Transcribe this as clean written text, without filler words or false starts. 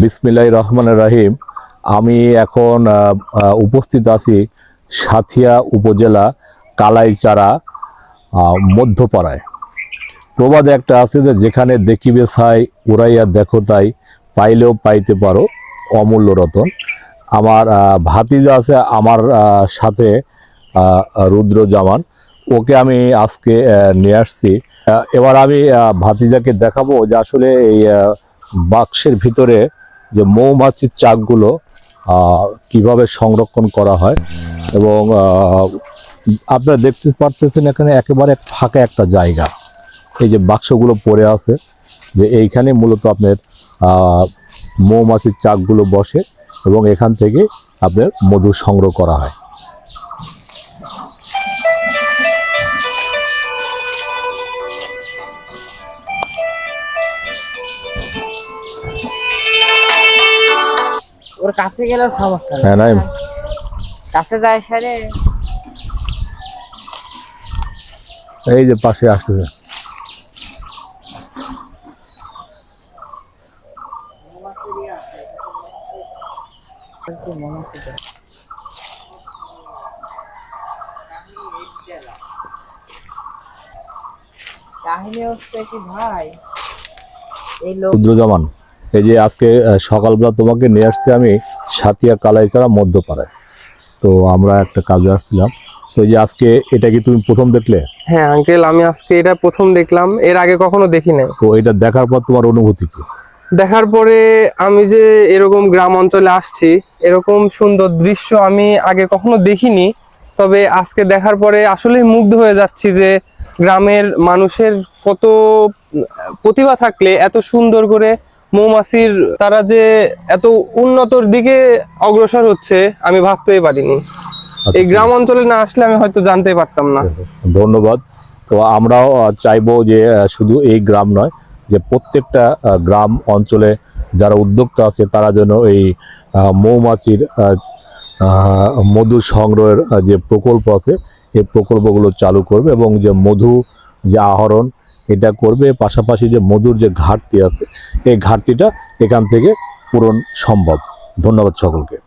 বিসমিল্লাহির রহমানির রহিম। আমি এখন উপস্থিত আছি সাঁথিয়া উপজেলা কালাইচারা মধ্যপাড়ায়। প্রবাদে একটা আছে যে যেখানে দেখিবে ছাই উড়াইয়া দেখো তাই, পাইলেও পাইতে পারো অমূল্য রতন। আমার ভাতিজা আছে আমার সাথে, রুদ্রজামান, ওকে আমি আজকে নিয়ে আসছি। এবার আমি ভাতিজাকে দেখাবো যে আসলে এই বাক্সের ভিতরে যে মৌমাছির চাকগুলো কিভাবে সংরক্ষণ করা হয়। এবং আপনারা দেখতে পাচ্ছেন এখানে একেবারে ফাঁকা একটা জায়গা, এই যে বাক্সগুলো পড়ে আছে, যে এইখানে মূলত আপনার মৌমাছির চাকগুলো বসে এবং এখান থেকে আপনার মধু সংগ্রহ করা হয়। ওর কাছে গেলেও সমস্যা নেই। হ্যাঁ, নাই কাছে যায় সারে এই যে পাশে আসতেছে। কাহিনী হচ্ছে কি ভাই, এই লোক রুদ্রজামান, এই যে আজকে সকালবেলা তোমাকে নিয়ে আসছি আমি সাঁথিয়া কালাইচারা মধ্যপাড়ায়। তো আমরা একটা কাজে আসছিলাম, তো এই যে আজকে এটা কি তুমি প্রথম দেখলে? হ্যাঁ আঙ্কেল, আমি আজকে এটা প্রথম দেখলাম, এর আগে কখনো দেখি নাই। তো এটা দেখার পর তোমার অনুভূতি কি? দেখার পরে আমি যে এরকম গ্রাম অঞ্চলে আসছি, এরকম সুন্দর দৃশ্য আমি আগে কখনো দেখিনি। তবে আজকে দেখার পরে আসলেই মুগ্ধ হয়ে যাচ্ছি যে গ্রামের মানুষের কত প্রতিভা থাকলে এত সুন্দর করে মৌমাছির তারা যে এত উন্নতর দিকে অগ্রসর হচ্ছে আমি ভাবতেই পারিনি। এই গ্রাম অঞ্চলে না আসলে আমি হয়তো জানতে পারতাম না। ধন্যবাদ। তো আমরাও চাইবো যে শুধু এই গ্রাম নয়, যে প্রত্যেকটা গ্রাম অঞ্চলে যারা উদ্যোক্তা আছে তারা যেন এই মৌমাছির মধু সংগ্রহের যে প্রকল্প আছে এই প্রকল্পগুলো চালু করবে এবং যে মধু যে আহরণ এটা করবে, পাশাপাশি যে মধুর যে ঘাটতি আছে এই ঘাটতিটা এখান থেকে পূরণ সম্ভব। ধন্যবাদ সকলকে।